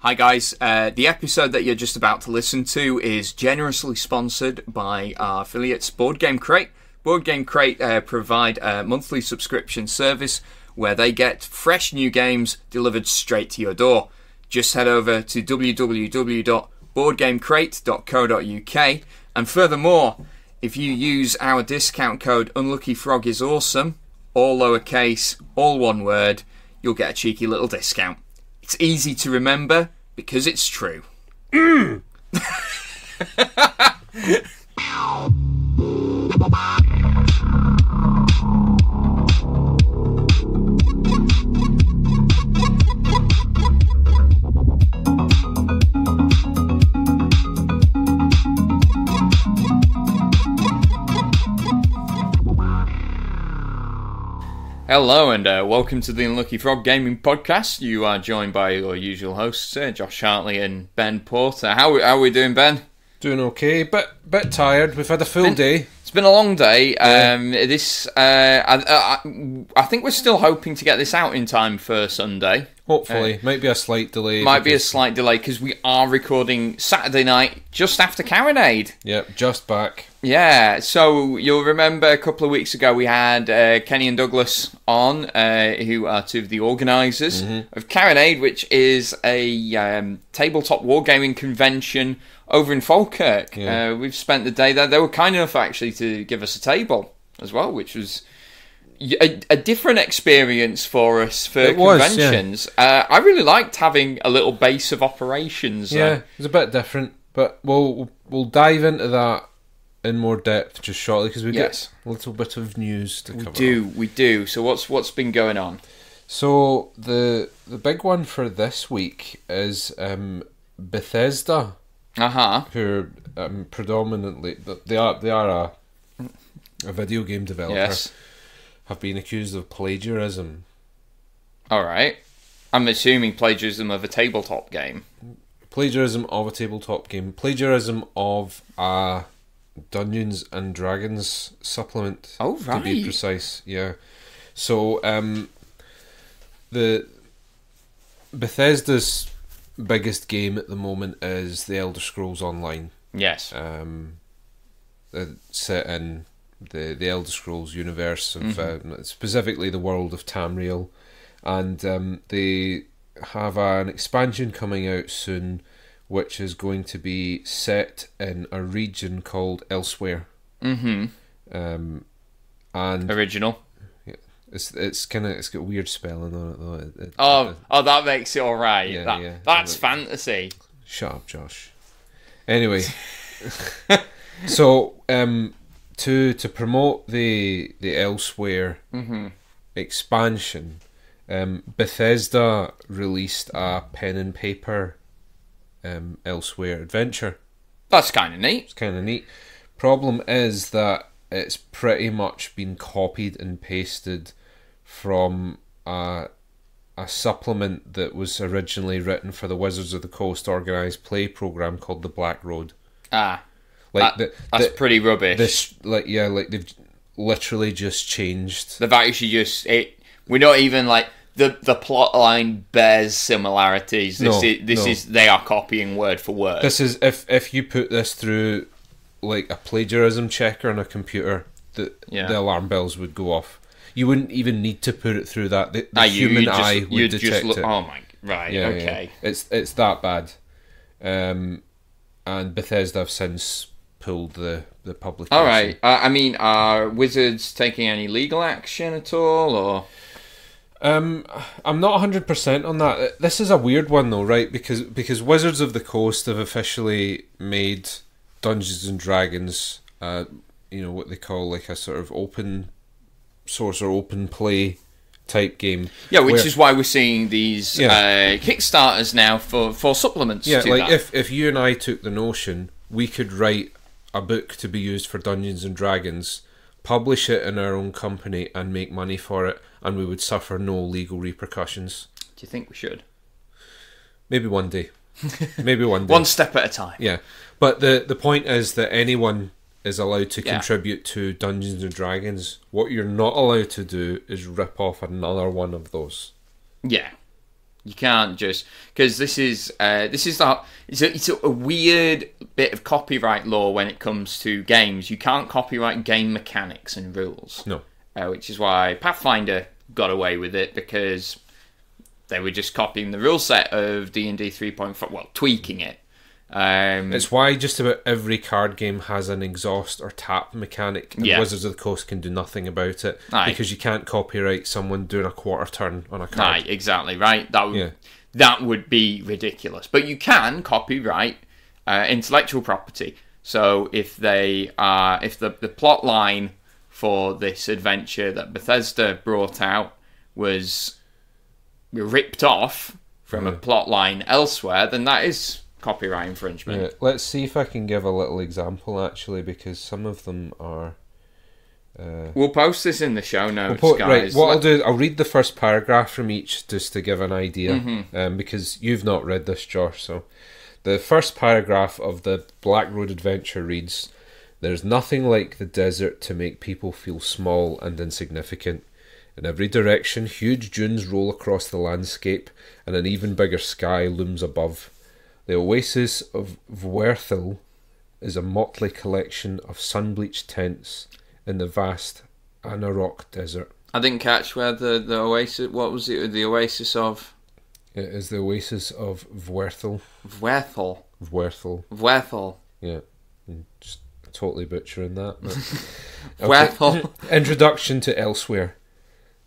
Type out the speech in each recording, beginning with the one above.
Hi guys, the episode that you're just about to listen to is generously sponsored by our affiliates Board Game Crate. Board Game Crate provide a monthly subscription service where they get fresh new games delivered straight to your door. Just head over to www.boardgamecrate.co.uk, and furthermore, if you use our discount code UnluckyFrogIsAwesome, all lowercase, all one word, you'll get a cheeky little discount. It's easy to remember because it's true. Hello and welcome to the Unlucky Frog Gaming Podcast. You are joined by your usual hosts, Josh Hartley and Ben Porter. How are we doing, Ben? Doing okay, bit tired. We've had a full day. It's been a long day. Yeah. I think we're still hoping to get this out in time for Sunday. Hopefully. Might be a slight delay. Because we are recording Saturday night just after Carronade. Yep, just back. Yeah, so you'll remember a couple of weeks ago we had Kenny and Douglas on, who are two of the organisers of Carronade, which is a tabletop wargaming convention over in Falkirk. Yeah. We've spent the day there. They were kind enough actually to give us a table as well, which was a different experience for us for conventions. I really liked having a little base of operations. Yeah, it was a bit different, but we'll dive into that in more depth just shortly because we get a little bit of news to cover. We do. So what's been going on? So the big one for this week is Bethesda. Who predominantly they are a video game developer. Yes. Have been accused of plagiarism. All right. I'm assuming plagiarism of a tabletop game. Plagiarism of a tabletop game. Plagiarism of a Dungeons and Dragons supplement. Oh, right. To be precise, yeah. So, the Bethesda's biggest game at the moment is The Elder Scrolls Online. Yes. Set in the Elder Scrolls universe of specifically the world of Tamriel, and they have an expansion coming out soon, which is going to be set in a region called Elsewhere. And original. Yeah, it's got weird spelling on it though. Oh, that makes it all right. Yeah, that's fantasy. Shut up, Josh. Anyway, so to promote the Elsewhere expansion, Bethesda released a pen and paper Elsewhere adventure. That's kind of neat. It's kind of neat. Problem is that it's pretty much been copied and pasted from a supplement that was originally written for the Wizards of the Coast organised play program called the Black Road. That's pretty rubbish. They've literally just changed. They've actually we're not even the plot line bears similarities. They are copying word for word. This is if you put this through a plagiarism checker on a computer, the alarm bells would go off. You wouldn't even need to put it through that. The human eye would detect it. Oh my, right, yeah, okay. Yeah. It's that bad. And Bethesda have since pulled the publication. All right. Are Wizards taking any legal action at all, or? I'm not 100% on that. This is a weird one though, right? Because Wizards of the Coast have officially made Dungeons and Dragons, what they call a sort of open source or open play type game. Yeah, which is why we're seeing these Kickstarters now for supplements. Yeah, to that. if you and I took the notion, we could write a book to be used for Dungeons and Dragons, publish it in our own company, and make money for it, and we would suffer no legal repercussions. Do you think we should? Maybe one day. Maybe one day. One step at a time. Yeah. But the point is that anyone is allowed to contribute to Dungeons and Dragons. What you're not allowed to do is rip off another one of those. Yeah. You can't just, because this is it's a weird bit of copyright law when it comes to games. You can't copyright game mechanics and rules. No, which is why Pathfinder got away with it, because they were just copying the rule set of D&D 3.5, well, tweaking it. It's why just about every card game has an exhaust or tap mechanic, and Wizards of the Coast can do nothing about it. Because you can't copyright someone doing a quarter turn on a card. Exactly, right? That would be ridiculous. But you can copyright intellectual property. So if the plot line for this adventure that Bethesda brought out was ripped off from a plot line elsewhere, then that is copyright infringement. Yeah, let's see if I can give a little example, actually, because some of them are... we'll post this in the show notes, guys. Right, what I'll do, I'll read the first paragraph from each just to give an idea, because you've not read this, Josh. So the first paragraph of the Black Road Adventure reads, "There's nothing like the desert to make people feel small and insignificant. In every direction, huge dunes roll across the landscape, and an even bigger sky looms above. The oasis of Vwerthil is a motley collection of sun-bleached tents in the vast Anarok desert." I didn't catch where the oasis... What was it? The oasis of... It is the oasis of Vwerthil. Vwerthil. Yeah. I'm just totally butchering that. Vwerthil. Introduction to Elsewhere.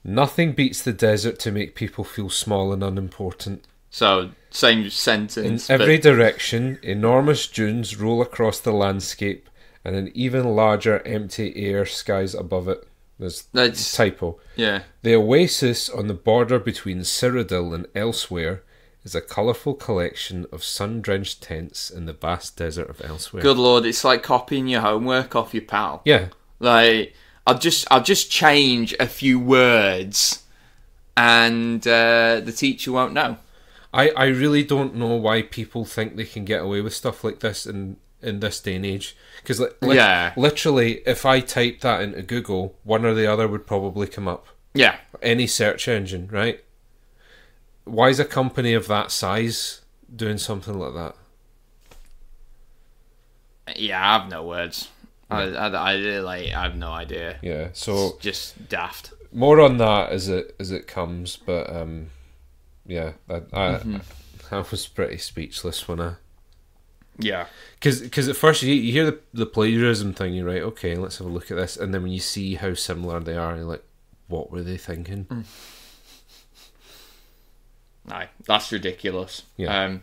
Nothing beats the desert to make people feel small and unimportant. So, same sentence. In every direction, enormous dunes roll across the landscape, and an even larger empty air skies above it. That's typo. Yeah. The oasis on the border between Cyrodiil and Elsewhere is a colourful collection of sun-drenched tents in the vast desert of Elsewhere. Good lord, it's like copying your homework off your pal. Yeah. Like, I'll just change a few words, and the teacher won't know. I really don't know why people think they can get away with stuff like this in this day and age. Because literally, if I typed that into Google, one or the other would probably come up. Yeah. Any search engine, right? Why is a company of that size doing something like that? Yeah, I have no words. Yeah. I have no idea. Yeah, so it's just daft. More on that as it comes, but yeah, I was pretty speechless when I... Yeah. Because at first you hear the plagiarism thing, you're right, okay, let's have a look at this, and then when you see how similar they are, you're like, what were they thinking? Aye, that's ridiculous. Yeah.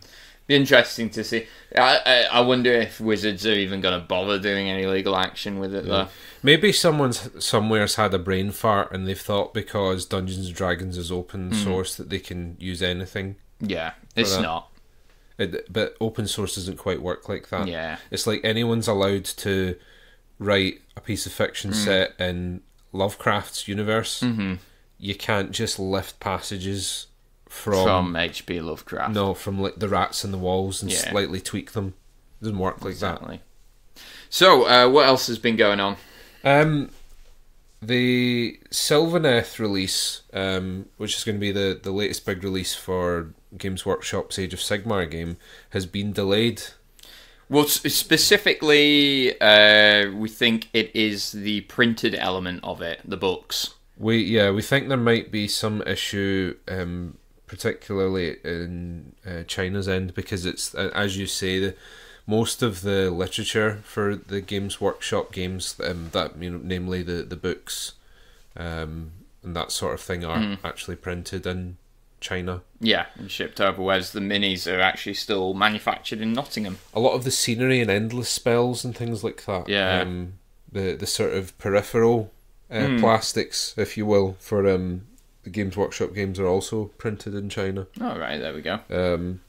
Be interesting to see. I wonder if Wizards are even going to bother doing any legal action with it, though. Maybe somewhere's had a brain fart and they've thought because Dungeons and Dragons is open source that they can use anything. Yeah, it's not. But open source doesn't quite work like that. Yeah. It's like anyone's allowed to write a piece of fiction set in Lovecraft's universe. You can't just lift passages from H.P. Lovecraft. No, from like the rats in the walls and slightly tweak them. It doesn't work like that. So, what else has been going on? The Sylvaneth release, which is going to be the latest big release for Games Workshop's Age of Sigmar game, has been delayed. Well, specifically, we think it is the printed element of it, the books. We think there might be some issue, particularly in China's end, because it's, as you say, most of the literature for the Games Workshop games, that namely the books and that sort of thing, are actually printed in China. Yeah, and shipped over, whereas the minis are actually still manufactured in Nottingham. A lot of the scenery and endless spells and things like that. Yeah. The sort of peripheral plastics, if you will, for the Games Workshop games are also printed in China. Oh, right, there we go.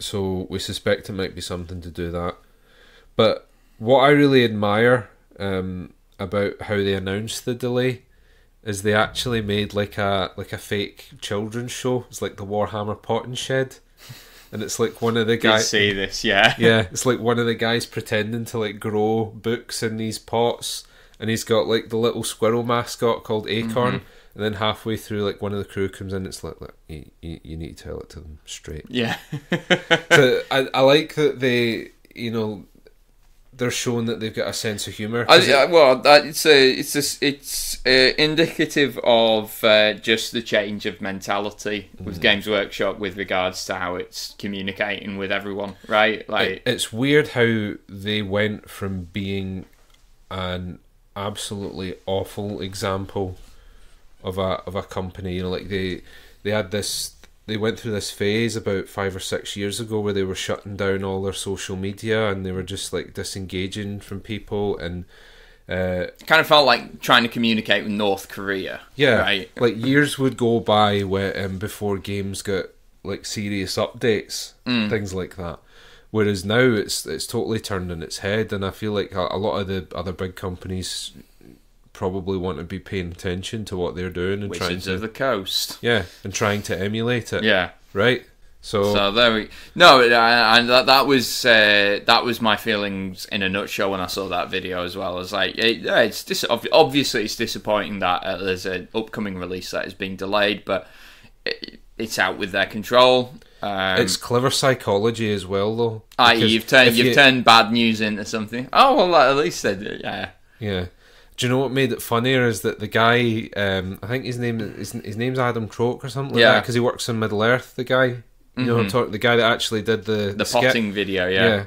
So we suspect it might be something to do with that. But what I really admire about how they announced the delay is they actually made like a fake children's show. It's like the Warhammer Potting Shed, and it's like one of the guys. See this, yeah. Yeah, it's like one of the guys pretending to like grow books in these pots, and he's got like the little squirrel mascot called Acorn, And then halfway through, like, one of the crew comes in, it's like you need to tell it to them straight. Yeah. So I like that they, you know, they're showing that they've got a sense of humour. It's indicative of just the change of mentality with Games Workshop with regards to how it's communicating with everyone, right? Like, it's weird how they went from being an absolutely awful example of a company, you know, like they had this. They went through this phase about 5 or 6 years ago where they were shutting down all their social media and they were just like disengaging from people, and kind of felt like trying to communicate with North Korea. Yeah, right. Like years would go by where before games got like serious updates, things like that. Whereas now it's totally turned on its head, and I feel like a lot of the other big companies probably want to be paying attention to what they're doing and Wizards of the Coast. Yeah, and trying to emulate it. Yeah. Right. So there we no, and that was my feelings in a nutshell when I saw that video as well. I was like, obviously it's disappointing that there's an upcoming release that is being delayed, but it's out with their control. It's clever psychology as well, though. You've turned bad news into something. Oh well, at least they did. Yeah. Yeah. Do you know what made it funnier is that the guy, I think his name's Adam Troke or something like that, because he works in Middle Earth, the guy. You know, the guy that actually did the potting video, yeah.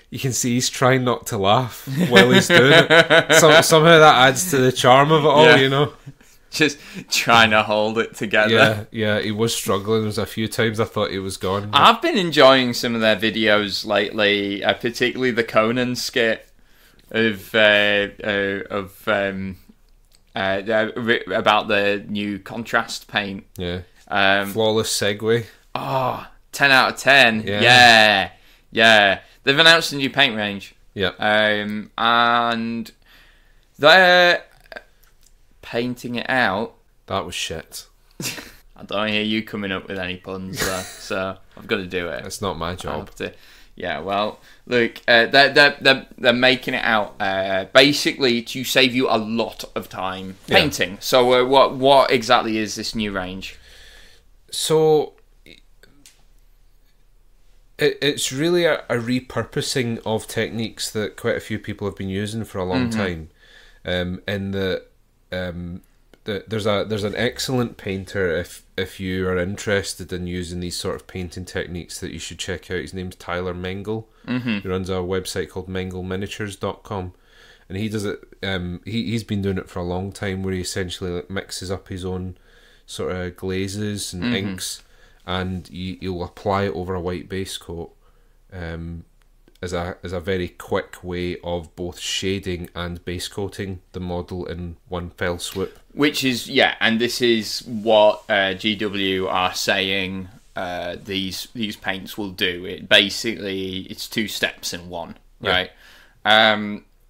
You can see he's trying not to laugh while he's doing it. Somehow that adds to the charm of it all, you know. Just trying to hold it together. Yeah, he was struggling. There was a few times I thought he was gone. I've been enjoying some of their videos lately, particularly the Conan skit about the new contrast paint. Yeah. Flawless segue. 10 out of 10. Yeah. They've announced a new paint range. Yeah. And they're painting it out. That was shit. I don't hear you coming up with any puns there, so I've got to do it. It's not my job. Yeah, well, look, they're making it out basically to save you a lot of time painting. Yeah. So what exactly is this new range? So it's really a repurposing of techniques that quite a few people have been using for a long time. In the there's an excellent painter if you are interested in using these sort of painting techniques that you should check out. His name's Tyler Mengel. He runs a website called mengelminiatures.com, and he does it. He's been doing it for a long time, where he essentially like mixes up his own sort of glazes and inks, and you'll apply it over a white base coat as a very quick way of both shading and base coating the model in one fell swoop. Which is, and this is what GW are saying these paints will do. It's 2 steps in one, right?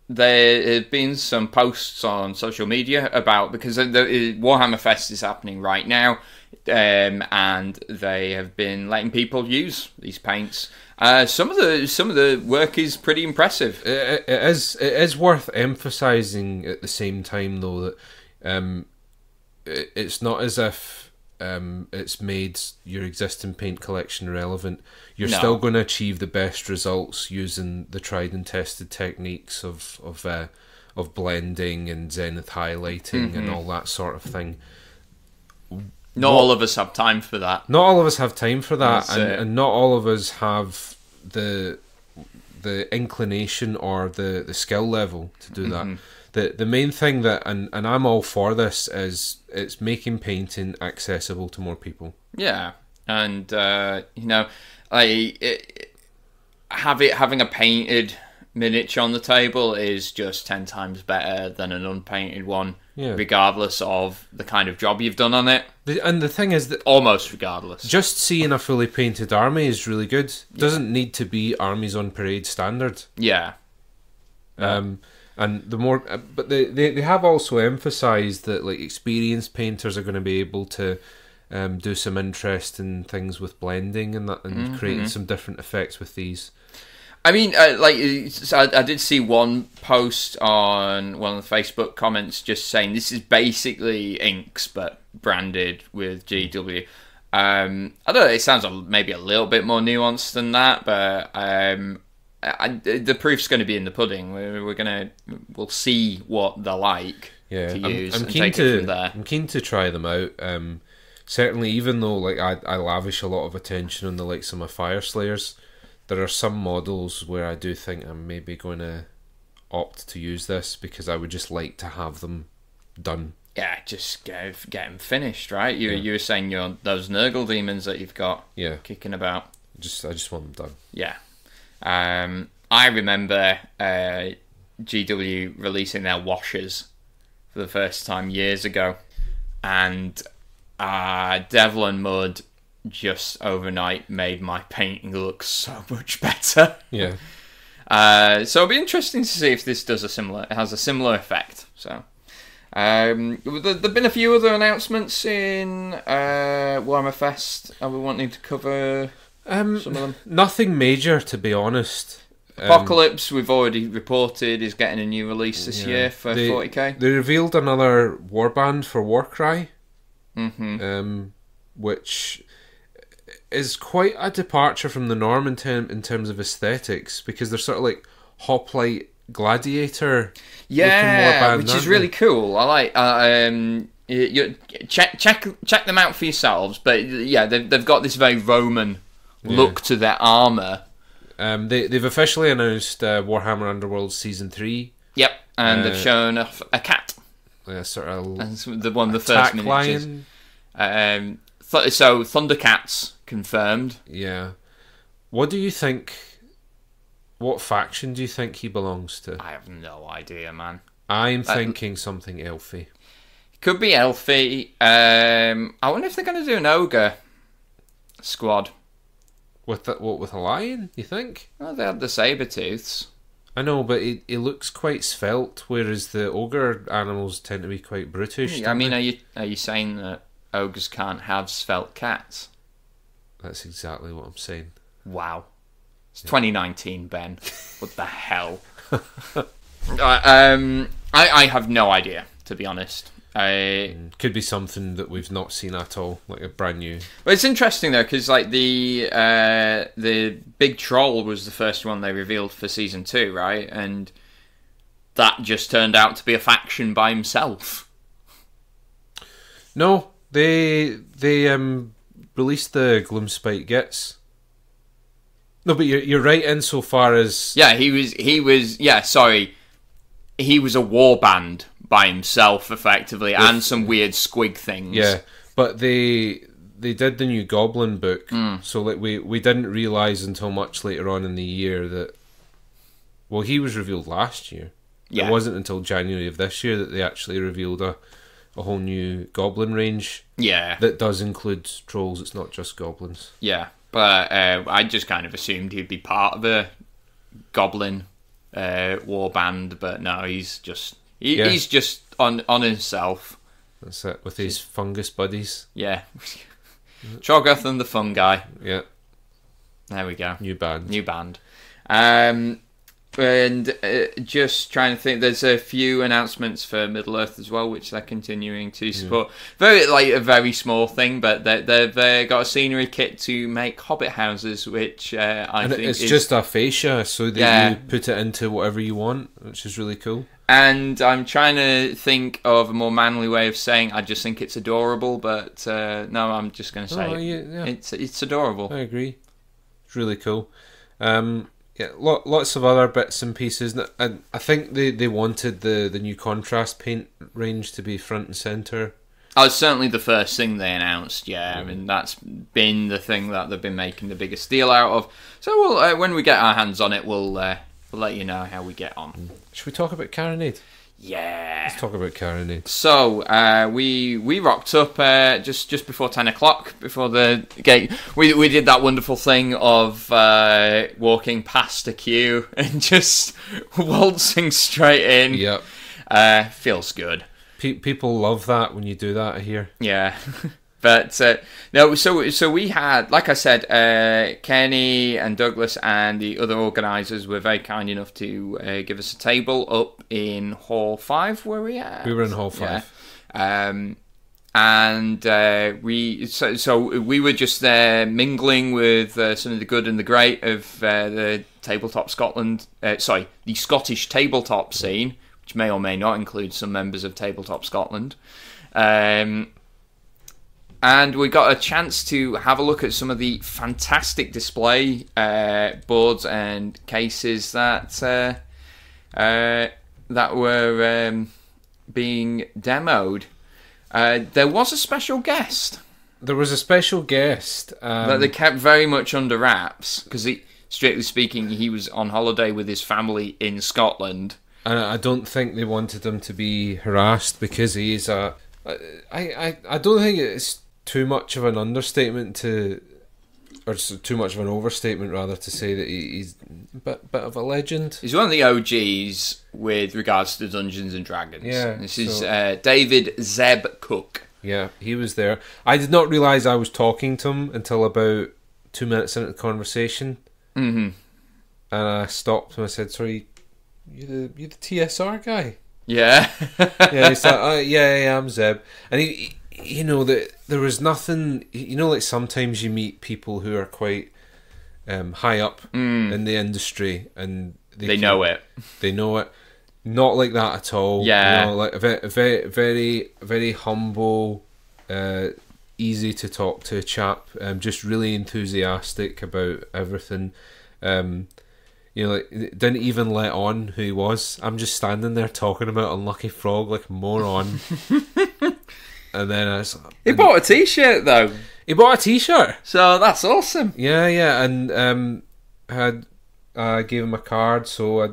There have been some posts on social media about, because the Warhammer Fest is happening right now, and they have been letting people use these paints. Some of the work is pretty impressive. It is worth emphasising at the same time, though, that it's not as if it's made your existing paint collection irrelevant. You're still going to achieve the best results using the tried and tested techniques of blending and zenith highlighting and all that sort of thing. Not all of us have time for that. Not all of us have time for that, and not all of us have the inclination or the skill level to do that. The main thing that, and I'm all for this, is it's making painting accessible to more people. Yeah, and having a painted miniature on the table is just 10 times better than an unpainted one, regardless of the kind of job you've done on it. And the thing is that almost regardless, just seeing a fully painted army is really good. Doesn't need to be armies on parade standard. And the more, but they have also emphasised that like experienced painters are going to be able to do some interesting things with blending and that, and creating some different effects with these. I mean, I did see one post on one of the Facebook comments just saying this is basically Inks, but branded with GW. I don't know, it sounds maybe a little bit more nuanced than that, but the proof's going to be in the pudding. We'll see what they're like to use and take it from there. I'm keen to try them out. Certainly, even though like I lavish a lot of attention on the likes of my Fire Slayers, there are some models where I do think I'm maybe going to opt to use this because I would just like to have them done. Yeah, just get them finished, right? You were saying those Nurgle demons that you've got kicking about. I just want them done. Yeah. I remember GW releasing their washers for the first time years ago, and Devil and Mud just overnight made my painting look so much better. Yeah. So it'll be interesting to see if this has a similar effect. So there've been a few other announcements in Warhammer Fest. Are we wanting to cover some of them? Nothing major, to be honest. Apocalypse, we've already reported, is getting a new release this year for 40k. They revealed another warband for Warcry, which is quite a departure from the norm in terms of aesthetics, because they're sort of like hoplite gladiator. Yeah, which is really cool. I like. You check them out for yourselves. But yeah, they've got this very Roman look to their armor. They've officially announced Warhammer Underworld Season 3. Yep, and they've shown a cat. Yeah, sort of one of the first miniatures. So Thundercats confirmed. Yeah. What do you think? What faction do you think he belongs to? I have no idea, man. I'm thinking something elfy. Could be elfy. I wonder if they're going to do an ogre squad. With a lion, you think? Well, they had the saber-tooths. I know, but it looks quite svelte, whereas the ogre animals tend to be quite brutish. I mean, are you saying that ogres can't have svelte cats? That's exactly what I'm saying. Wow. It's 2019, Ben. What the hell? I have no idea, to be honest. Could be something that we've not seen at all, like a brand new. But it's interesting though, because like the big troll was the first one they revealed for season 2, right? And that just turned out to be a faction by himself. No, they released the Gloomspite Gits. No, but you're right insofar as he was a warband by himself, effectively, and some weird squig things. Yeah, but they did the new Goblin book, so like we didn't realise until much later on in the year that, well, he was revealed last year. Yeah. It wasn't until January of this year that they actually revealed a whole new Goblin range. Yeah. That does include trolls, it's not just goblins. Yeah, but I just kind of assumed he'd be part of a Goblin warband, but no, he's just... He's just on himself. That's it, with his fungus buddies. Yeah. Cho'Gath and the fungi. Yeah. There we go. New band. And just trying to think, there's a few announcements for Middle-earth as well, which they're continuing to support. A very small thing, but they've got a scenery kit to make hobbit houses, which I think it's just a fascia, so that you put it into whatever you want, which is really cool. And I'm trying to think of a more manly way of saying I just think it's adorable, but no, I'm just going to say it's adorable. I agree. It's really cool. Lots of other bits and pieces. And I think they wanted the new contrast paint range to be front and centre. Oh, it's certainly the first thing they announced, yeah. I mean, that's been the thing that they've been making the biggest deal out of. So we'll, when we get our hands on it, we'll let you know how we get on. Should we talk about Carronade? Yeah. Let's talk about Carronade. So, we rocked up just before 10 o'clock, before the gate. We did that wonderful thing of walking past a queue and just waltzing straight in. Yep. Feels good. People love that when you do that, I hear. Yeah. But no, so we had, like I said, Kenny and Douglas and the other organisers were very kind enough to give us a table up in Hall 5. Were we at? We were in Hall 5. Yeah. And we were just there mingling with some of the good and the great of the tabletop Scotland. The Scottish tabletop scene, which may or may not include some members of Tabletop Scotland. And we got a chance to have a look at some of the fantastic display boards and cases that were being demoed. There was a special guest. There was a special guest. That they kept very much under wraps, because strictly speaking, he was on holiday with his family in Scotland. And I don't think they wanted him to be harassed, because he's a... I don't think it's too much of an understatement or too much of an overstatement, rather, to say that he's a bit of a legend. He's one of the OGs with regards to Dungeons and Dragons. Yeah, this is David Zeb Cook. Yeah, he was there. I did not realise I was talking to him until about 2 minutes into the conversation. Mm-hmm. And I stopped and I said, "Sorry, you the TSR guy?" Yeah. Yeah, he's like, yeah, I'm Zeb. And he that there was nothing, like sometimes you meet people who are quite high up in the industry and they know it. They know it. Not like that at all. Yeah. Like a very, very, very humble, easy to talk to chap. Just really enthusiastic about everything. Like, didn't even let on who he was. I'm just standing there talking about Unlucky Frog like a moron. And then he bought a t-shirt though. He bought a t-shirt, so that's awesome. Yeah, and I gave him a card, so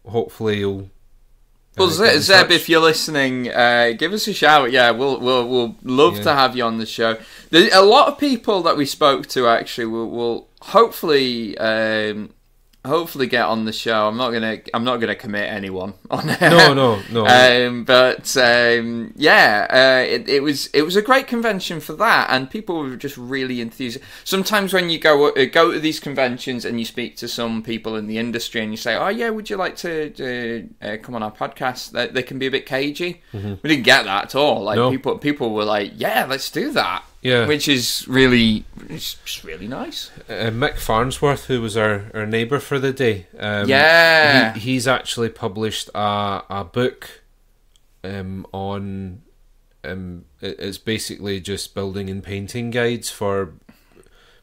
hopefully he'll. Well, Zeb, if you're listening, give us a shout. Yeah, we'll love to have you on the show. There's a lot of people that we spoke to actually will hopefully get on the show. I'm not gonna commit anyone on it. No. It was a great convention for that, and people were just really enthusiastic. Sometimes when you go to these conventions and you speak to some people in the industry and you say, "Oh yeah, would you like to come on our podcast?" They can be a bit cagey. Mm-hmm. We didn't get that at all. Like people were like, "Yeah, let's do that." Yeah, which is really nice. Mick Farnworth, who was our neighbour for the day, he's actually published a book on. It's basically just building and painting guides for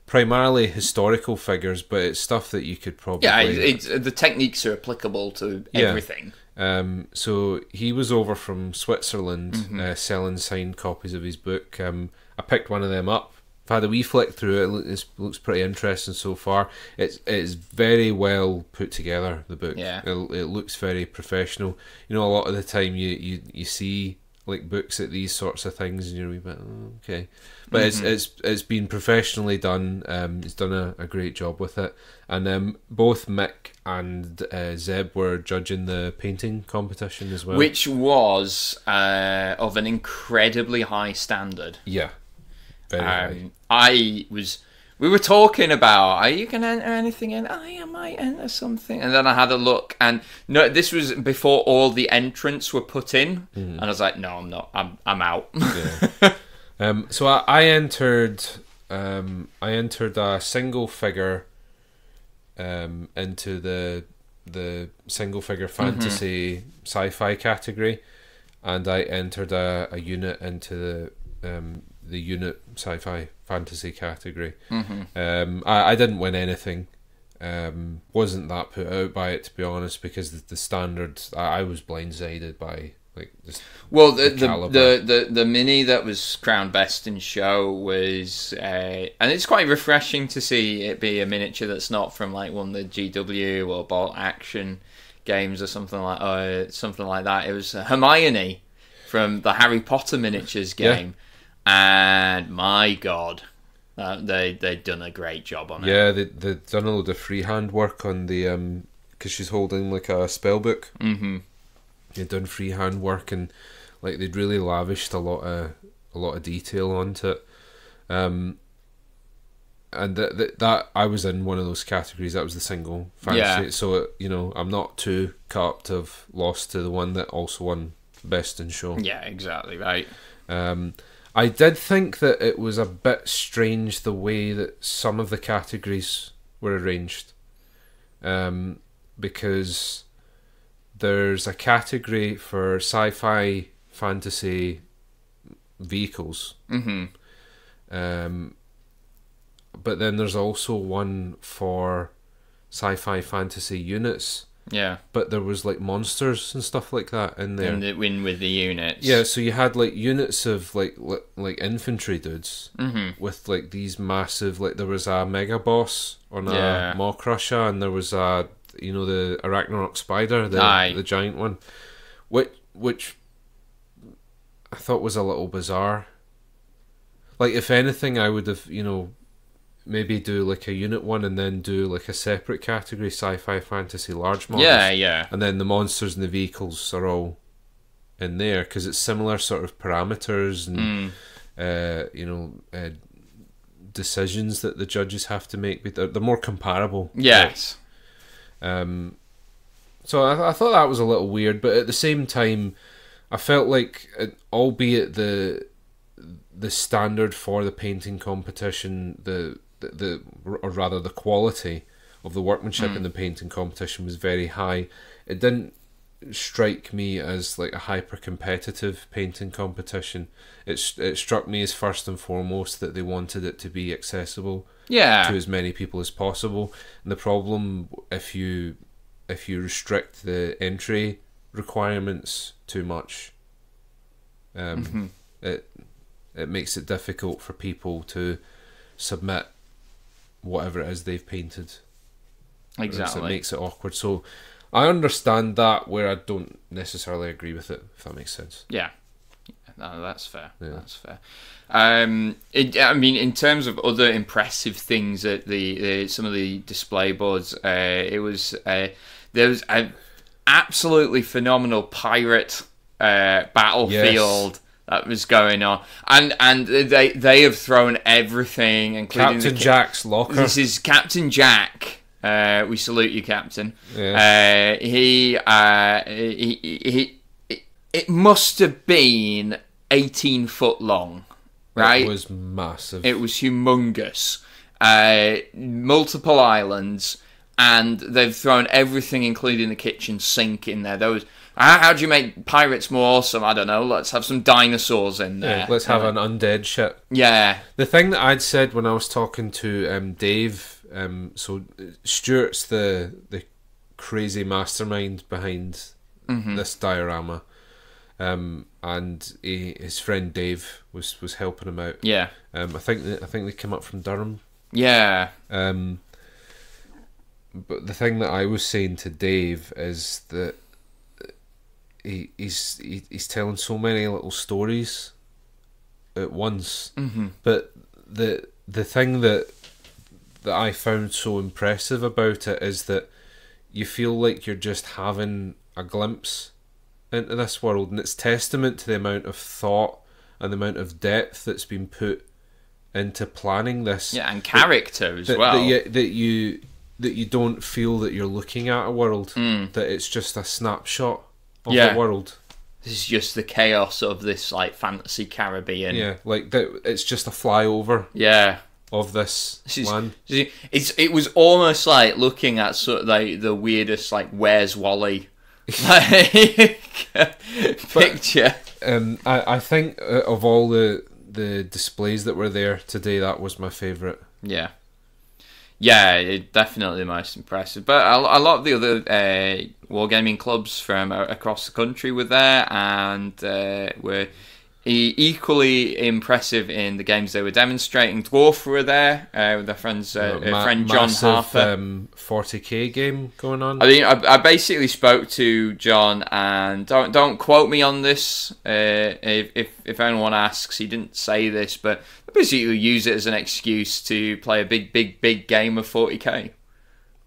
primarily historical figures, but it's stuff that you could probably the techniques are applicable to everything. So he was over from Switzerland, selling signed copies of his book. I picked one of them up. I've had a wee flick through it. It looks pretty interesting so far. It's very well put together, the book. Yeah. It looks very professional. A lot of the time you see like books at these sorts of things and you're a wee bit, okay. But it's been professionally done. He's done a great job with it. And both Mick and Zeb were judging the painting competition as well. Which was of an incredibly high standard. Yeah. Very high. We were talking about, are you going to enter anything in? I might enter something. And then I had a look, and no, this was before all the entrants were put in. And I was like, no, I'm not. I'm out. Yeah. So I entered a single figure into the single figure fantasy sci-fi category, and I entered a unit into the unit sci-fi fantasy category. I didn't win anything. Wasn't that put out by it, to be honest, because the standard, I was blindsided by the mini that was crowned best in show was and it's quite refreshing to see it be a miniature that's not from like one of the GW or Bolt Action games or something like that. It was Hermione from the Harry Potter miniatures game. And my God, they've done a great job on it. Yeah, they've done a load of freehand work on the because she's holding like a spell book. They'd done freehand work, and like they'd really lavished a lot a lot of detail onto it. And that I was in one of those categories. That was the single fantasy. Yeah. So I'm not too caught up to have lost to the one that also won Best in Show. Yeah, exactly right. I did think that it was a bit strange the way that some of the categories were arranged, because there's a category for sci-fi fantasy vehicles. But then there's also one for sci-fi fantasy units. Yeah. But there was like monsters and stuff like that in there. And the win with the units. Yeah, so you had like units of like infantry dudes with like these massive, like there was a mega boss on a Maw Crusher, and there was a the Arachnarok spider, the giant one, which I thought was a little bizarre. Like if anything, I would have maybe do like a unit one and then do like a separate category, sci-fi fantasy large models. Yeah. And then the monsters and the vehicles are all in there because it's similar sort of parameters and decisions that the judges have to make. They're more comparable. Yes. So I thought that was a little weird, but at the same time, I felt like, albeit the standard for the painting competition, the quality of the workmanship in the painting competition was very high. It didn't strike me as like a hyper competitive painting competition. It struck me as first and foremost that they wanted it to be accessible to as many people as possible. And the problem, if you restrict the entry requirements too much, it makes it difficult for people to submit whatever it is they've painted. Exactly. So it makes it awkward. So I understand that, where I don't necessarily agree with it, if that makes sense. Yeah. No, that's fair. Yeah. That's fair. I mean, in terms of other impressive things at some of the display boards, there was an absolutely phenomenal pirate battlefield. Yes. That was going on, and they have thrown everything, including Captain Jack's locker. This is Captain Jack. We salute you, Captain. Yeah. It must have been 18 foot long, right? It was massive. It was humongous. Multiple islands, and they've thrown everything, including the kitchen sink, in there. How do you make pirates more awesome? I don't know. Let's have some dinosaurs in there. Yeah, let's have an undead ship. Yeah. The thing that I'd said when I was talking to Dave, so Stuart's the crazy mastermind behind this diorama, and his friend Dave was helping him out. Yeah. I think they came up from Durham. Yeah. But the thing that I was saying to Dave is that he's telling so many little stories at once. But the thing that I found so impressive about it is that you feel like you're just having a glimpse into this world, and it's testament to the amount of thought and the amount of depth that's been put into planning this. Yeah, and character as well. That you don't feel that you're looking at a world, that it's just a snapshot of the world. This is just the chaos of this like fantasy Caribbean. Yeah, like that. It's just a flyover. Yeah. Of this land. It was almost like looking at sort of like the weirdest like Where's Wally picture. I think of all the displays that were there today, that was my favourite. Yeah. Yeah, definitely the most impressive. But a lot of the other wargaming clubs from across the country were there, and were equally impressive in the games they were demonstrating. Dwarf were there with their friend John Harper. 40k game going on. I mean, I basically spoke to John, and don't quote me on this. If anyone asks, he didn't say this, but basically use it as an excuse to play a big game of 40k.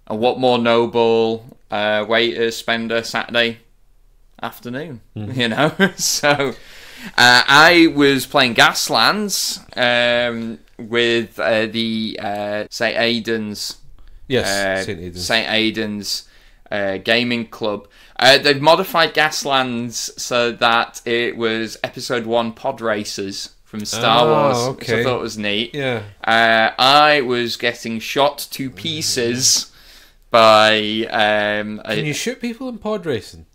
And what more noble way to spend a Saturday afternoon, So I was playing Gaslands with the St. Aidan's. Yes, St. Aidan's gaming club. They've modified Gaslands so that it was Episode 1 pod racers from Star Wars, which I thought was neat. Yeah. I was getting shot to pieces by... Can you shoot people in pod racing?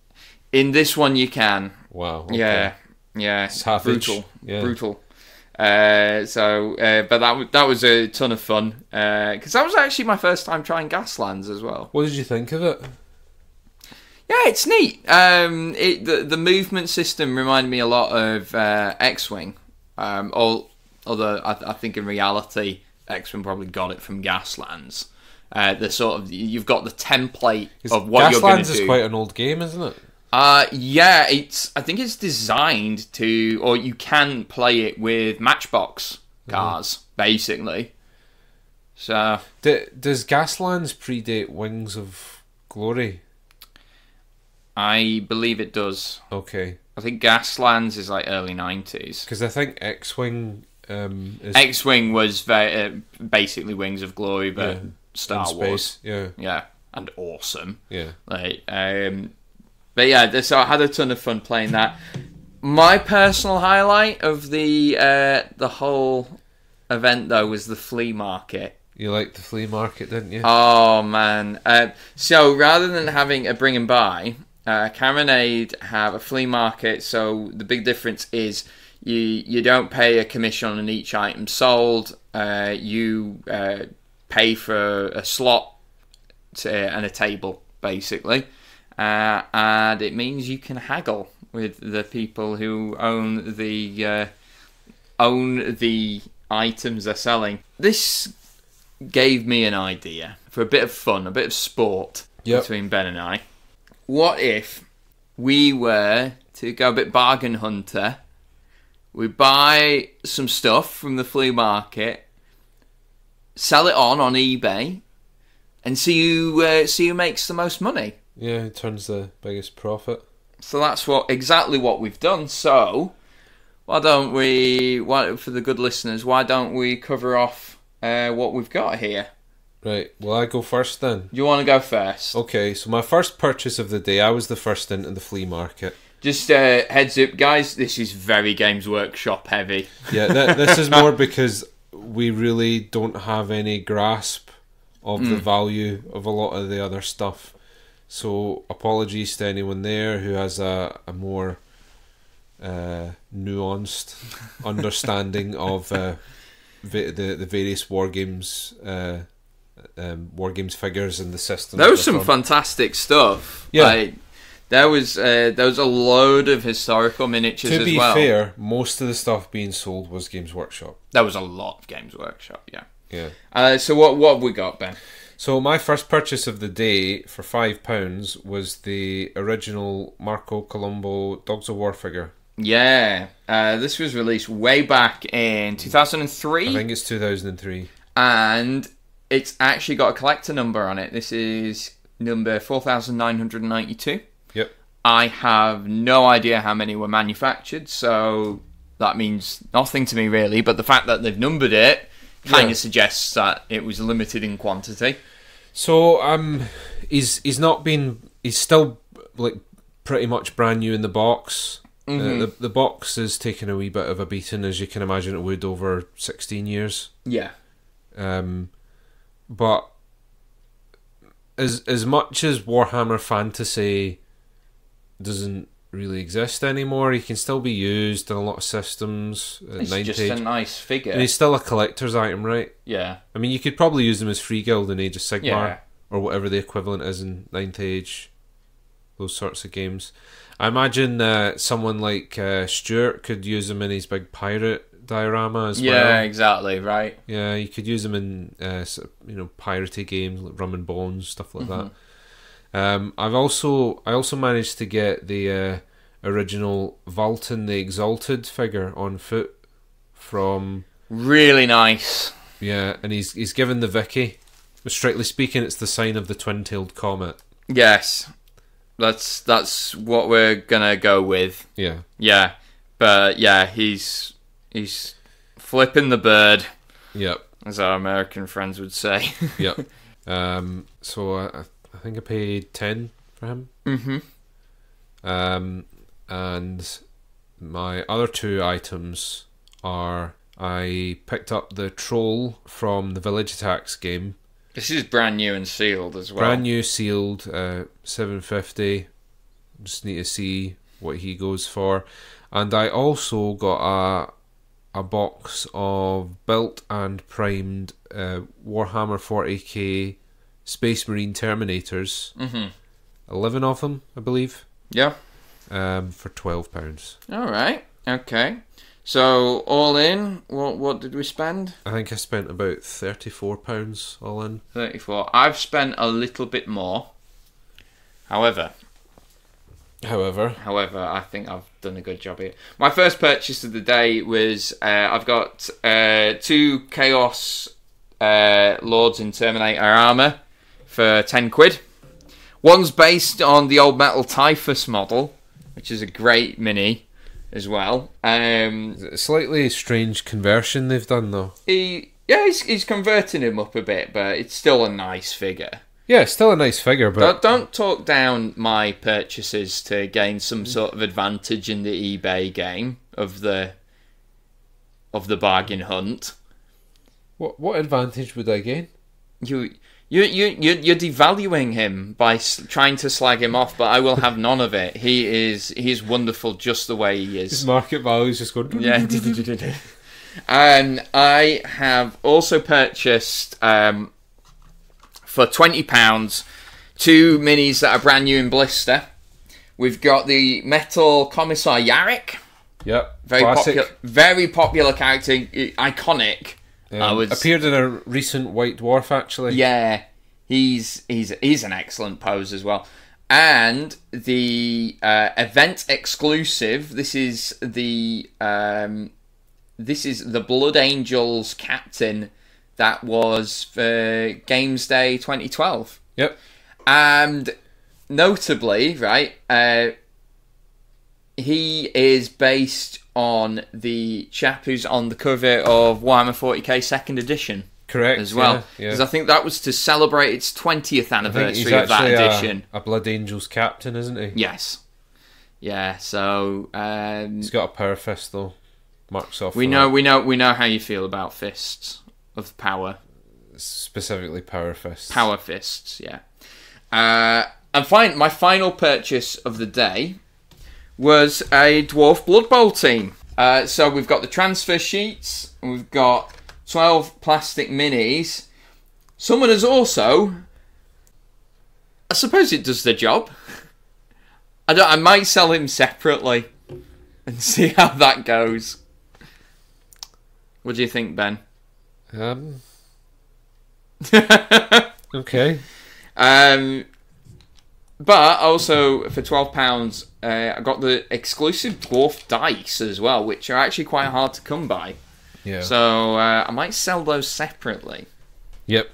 In this one you can. Wow. Okay. Yeah. Savage. Brutal. But that was a ton of fun because that was actually my first time trying Gaslands as well. What did you think of it? Yeah, it's neat. The movement system reminded me a lot of X-Wing. Although I think in reality X-Wing probably got it from Gaslands. The sort of you've got the template of what you're going to do. Gaslands is quite an old game, isn't it? Yeah, I think it's designed to, or you can play it with Matchbox cars, basically. So, does Gaslands predate Wings of Glory? I believe it does. Okay. I think Gaslands is like early 90s. Because I think X-Wing X-Wing was basically Wings of Glory, but Star Wars. Yeah, and awesome. Yeah. But yeah, so I had a ton of fun playing that. My personal highlight of the whole event, though, was the flea market. You liked the flea market, didn't you? Oh, man. So rather than having a bring and buy, Carronade have a flea market. So the big difference is you don't pay a commission on each item sold. You pay for a slot and a table, basically. And it means you can haggle with the people who own the items they're selling. This gave me an idea for a bit of fun, a bit of sport between Ben and I. What if we were to go a bit bargain hunter? We buy some stuff from the flea market, sell it on eBay, and see who makes the most money. Yeah, it turns the biggest profit. So that's exactly what we've done. So why don't we, for the good listeners, why don't we cover off what we've got here? Right, well, I go first then. Do you want to go first? Okay, so my first purchase of the day, I was the first into the flea market. Just heads up, guys, this is very Games Workshop heavy. Yeah, this is more because we really don't have any grasp of the value of a lot of the other stuff. So apologies to anyone there who has a more nuanced understanding of the various wargames figures and the system. There was some fantastic stuff. Yeah, there was a load of historical miniatures as well. To be fair, most of the stuff being sold was Games Workshop. There was a lot of Games Workshop. Yeah. So what have we got, Ben? So my first purchase of the day for £5 was the original Marco Colombo Dogs of War figure. Yeah, this was released way back in 2003. I think it's 2003. And it's actually got a collector number on it. This is number 4,992. Yep. I have no idea how many were manufactured, so that means nothing to me really. But the fact that they've numbered it kind of suggests that it was limited in quantity. So he's still like pretty much brand new in the box. Mm-hmm. The box is taking a wee bit of a beating, as you can imagine it would, over 16 years. Yeah. But as much as Warhammer Fantasy doesn't really exist anymore, he can still be used in a lot of systems. It's just a nice figure. And he's still a collector's item, right? Yeah. I mean, you could probably use him as Free Guild in Age of Sigmar, or whatever the equivalent is in 9th Age, those sorts of games. I imagine someone like Stuart could use him in his big pirate diorama as well. Yeah, exactly, right. Yeah, you could use him in piratey games like Rum and Bones, stuff like that. I also managed to get the original Vultan the Exalted figure on foot from... Really nice. Yeah, and he's given the Vicky. But strictly speaking, it's the sign of the twin-tailed comet. Yes. That's what we're gonna go with. Yeah. Yeah. But yeah, he's flipping the bird. Yep. As our American friends would say. Yep. So I think I paid 10 for him. Mm-hmm. And my other 2 items are, I picked up the troll from the Village Attacks game. This is brand new and sealed as well. Brand new, sealed, $7.50. Just need to see what he goes for. And I also got a box of built and primed Warhammer 40k Space Marine Terminators. Mm-hmm. 11 of them, I believe. Yeah. For £12. All right. Okay. So all in, what did we spend? I think I spent about £34 all in. 34. I've spent a little bit more. However, I think I've done a good job here. My first purchase of the day was I've got 2 Chaos Lords in Terminator armor for £10. One's based on the old Metal Typhus model, which is a great mini as well. It's a slightly strange conversion they've done though. He's converting him up a bit, but it's still a nice figure. Yeah, it's still a nice figure, but don't talk down my purchases to gain some sort of advantage in the eBay game of the bargain hunt. What advantage would I gain? You're devaluing him by trying to slag him off, but I will have none of it. He's wonderful just the way he is. His market value is just going. Yeah. And I have also purchased for £20 2 minis that are brand new in blister. We've got the Metal Commissar Yarrick. Yep. Very popular character, iconic. Appeared in a recent White Dwarf, actually. Yeah, he's an excellent pose as well. And the event exclusive. This is the Blood Angels captain that was for Games Day 2012. Yep. And notably, right, he is based on the chap who's on the cover of Warhammer 40k 2nd edition. Correct. As well. Because I think that was to celebrate its 20th anniversary of that edition. A Blood Angels captain, isn't he? Yes. Yeah, so he's got a power fist though. Marks off. We know how you feel about fists of power. Specifically power fists. Power fists, yeah. And my final purchase of the day was a Dwarf Blood Bowl team. So we've got the transfer sheets, and we've got 12 plastic minis. Someone has also, I suppose it does the job. I might sell him separately and see how that goes. What do you think, Ben? Okay. But also for £12, I got the exclusive dwarf dice as well, which are actually quite hard to come by. Yeah. So I might sell those separately. Yep.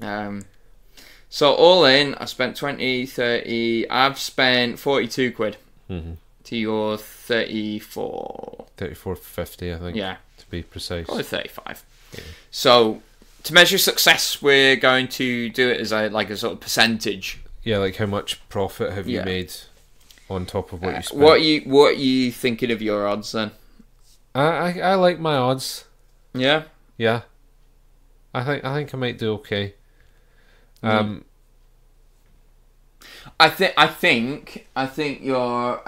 So all in, I spent 20, 30. I've spent £42 mm-hmm. to your 34. 34.50, I think. Yeah. To be precise. Probably 35. Yeah. So to measure success, we're going to do it as a sort of percentage. Yeah, like how much profit have you made on top of what you spent? What are you thinking of your odds then? I like my odds. Yeah. Yeah. I think I might do okay. I think your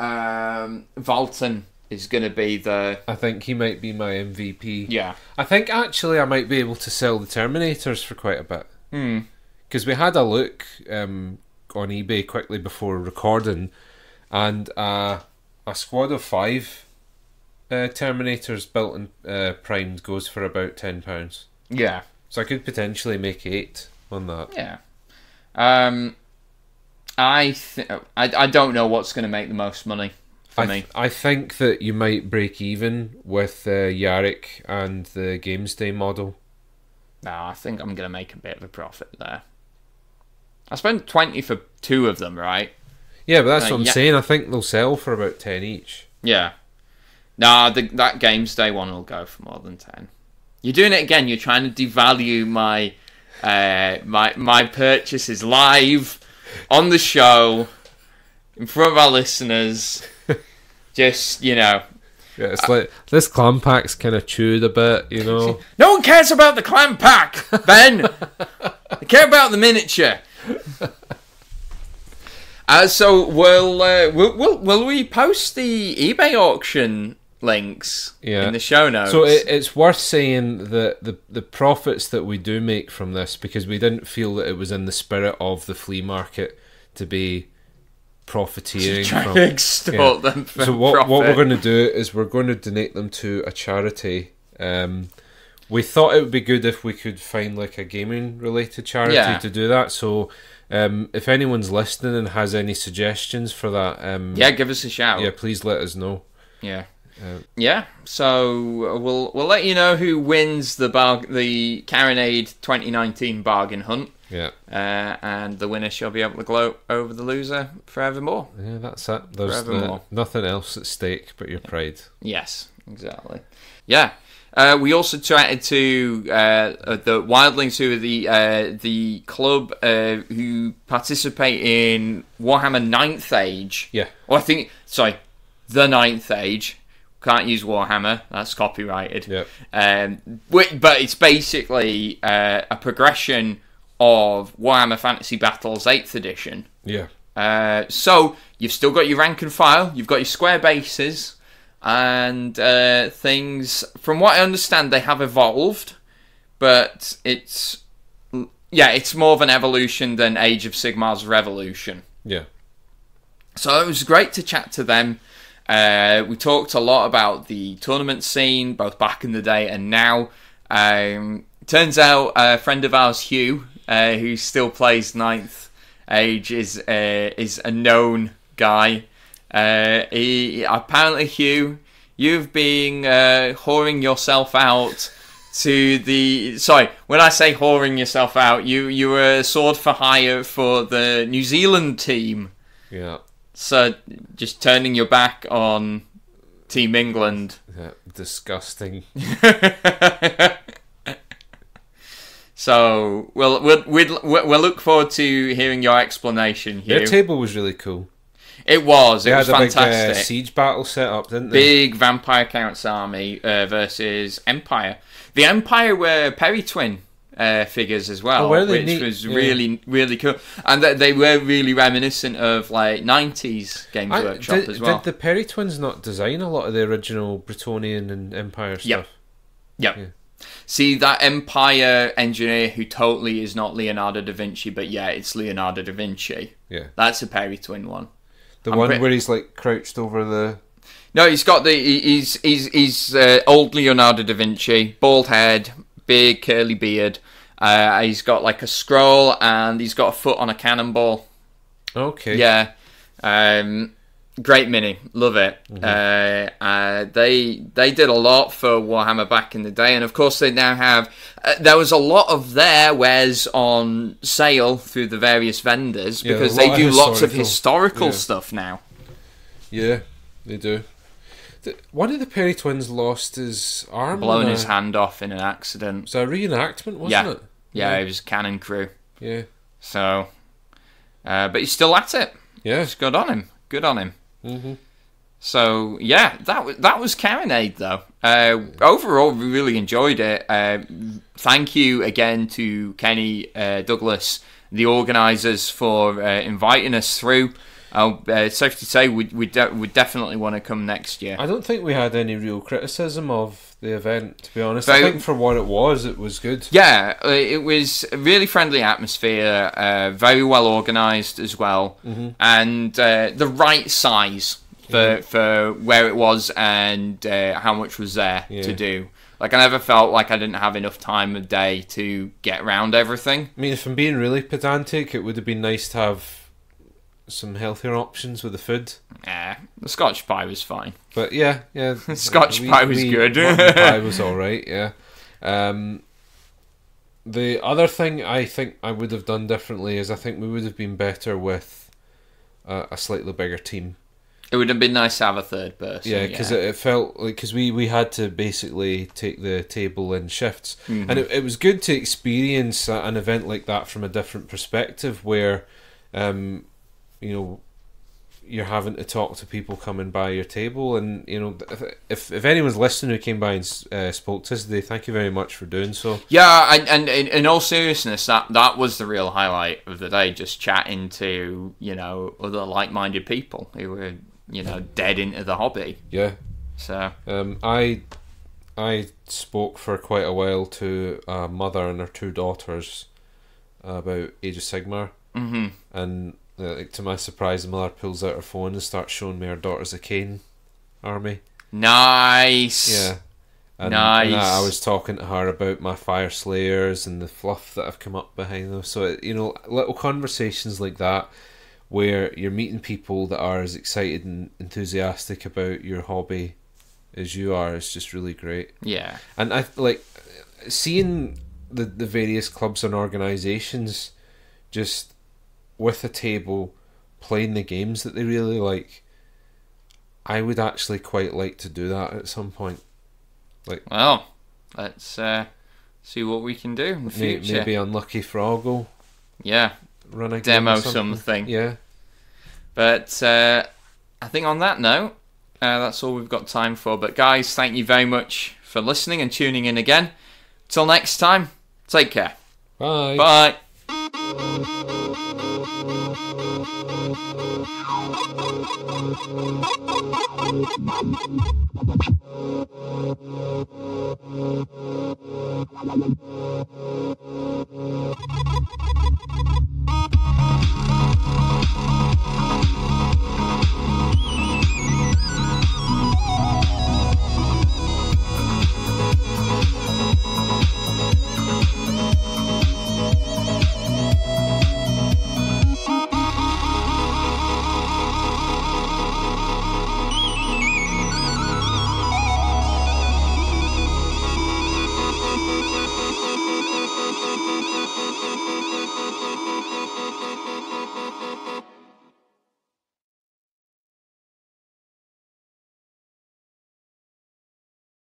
Valton is going to be the. I think he might be my MVP. Yeah. I think actually I might be able to sell the Terminators for quite a bit. Because we had a look on eBay quickly before recording, and a squad of 5 Terminators built and primed goes for about £10. Yeah. So I could potentially make 8 on that. Yeah. I don't know what's going to make the most money for me. I think that you might break even with Yarrick and the Games Day model. No, I think I'm going to make a bit of a profit there. I spent 20 for 2 of them, right? Yeah, but that's what I'm saying. I think they'll sell for about 10 each. Yeah. Nah, that game's day one will go for more than 10. You're doing it again. You're trying to devalue my my purchases live on the show in front of our listeners. Just, you know. Yeah, it's like this clan pack's kind of chewed a bit, you know. No one cares about the clan pack, Ben. They care about the miniature. So will we post the eBay auction links in the show notes? So it's worth saying that the profits that we do make from this, because we didn't feel that it was in the spirit of the flea market to be profiteering from to extort them for so what profit. we're going to do is we're going to donate them to a charity. We thought it would be good if we could find like a gaming related charity to do that, so if anyone's listening and has any suggestions for that, give us a shout. Please let us know. So we'll let you know who wins the Carronade 2019 bargain hunt. And the winner shall be able to gloat over the loser forevermore. Yeah, that's it. There's nothing else at stake but your pride. Yes, exactly. Yeah. We also chatted to the Wildlings, who are the club who participate in Warhammer 9th Age. Yeah. Or the 9th Age. Can't use Warhammer. That's copyrighted. Yeah. But it's basically a progression of Warhammer Fantasy Battles 8th edition. Yeah. So you've still got your rank and file. You've got your square bases. And things, from what I understand, they have evolved, but it's more of an evolution than Age of Sigmar's Revolution. Yeah. So it was great to chat to them. We talked a lot about the tournament scene, both back in the day and now. Turns out a friend of ours, Hugh, who still plays 9th Age, is a known guy. Apparently, Hugh, you've been whoring yourself out to the... Sorry, when I say whoring yourself out, you were a sword for hire for the New Zealand team. Yeah. So, just turning your back on Team England. Yeah, disgusting. So, we'll look forward to hearing your explanation, Hugh. Their table was really cool. It was fantastic. Big, siege battle set up, didn't they? Big Vampire Counts army versus Empire. The Empire were Perry Twin figures as well, which was really, really cool. And they were really reminiscent of like 90s Games Workshop as well. Did the Perry Twins not design a lot of the original Bretonian and Empire stuff? Yep. Yeah. See, that Empire engineer who totally is not Leonardo da Vinci, but it's Leonardo da Vinci. Yeah. That's a Perry Twin one. The one where he's like crouched over the... No, he's got he's old Leonardo da Vinci, bald head, big curly beard. He's got like a scroll and he's got a foot on a cannonball. Okay. Yeah. Great mini, love it. Mm-hmm. They did a lot for Warhammer back in the day, and of course they now have. There was a lot of their wares on sale through the various vendors because they do lots of historical stuff now. Yeah, they do. One of the Perry twins lost his arm. Blown his hand off in an accident. It was a reenactment, wasn't it? Yeah, it was cannon crew. Yeah. So, but he's still at it. Yeah. It's good on him. Good on him. Mm-hmm. So yeah, that was Carronade though. Overall, we really enjoyed it. Thank you again to Kenny, Douglas, the organisers, for inviting us through. It's safe to say we definitely want to come next year. I don't think we had any real criticism of the event, to be honest. I think for what it was good. Yeah, it was a really friendly atmosphere, very well organised as well, and the right size for where it was and how much was there to do. Like, I never felt like I didn't have enough time of day to get around everything. I mean, if I'm being really pedantic, it would have been nice to have some healthier options with the food. Yeah, the Scotch pie was fine. But yeah. Scotch pie was good. Pie was alright, yeah. The other thing I think I would have done differently is I think we would have been better with a slightly bigger team. It would have been nice to have a third person. Yeah, because it felt like, because we had to basically take the table in shifts, and it was good to experience an event like that from a different perspective, where, you know, you're having to talk to people coming by your table, and you know, if anyone's listening who came by and spoke to us today, thank you very much for doing so. Yeah, and in all seriousness, that was the real highlight of the day, just chatting to, you know, other like-minded people who were, you know, dead into the hobby. Yeah. So I spoke for quite a while to a mother and her 2 daughters about Age of Sigmar, and like, to my surprise, the mother pulls out her phone and starts showing me her daughter's Arcane army. Nice. Yeah. Nice. And I was talking to her about my Fire Slayers and the fluff that have come up behind them. So, you know, little conversations like that, where you're meeting people that are as excited and enthusiastic about your hobby as you are, is just really great. Yeah. And I like seeing the various clubs and organisations just with a table playing the games that they really like. I would actually quite like to do that at some point. Like, well, let's see what we can do in the future. Maybe Unlucky Frog will run a demo something. Yeah. But I think on that note, that's all we've got time for. But guys, thank you very much for listening and tuning in again. Till next time, take care. Bye. Bye.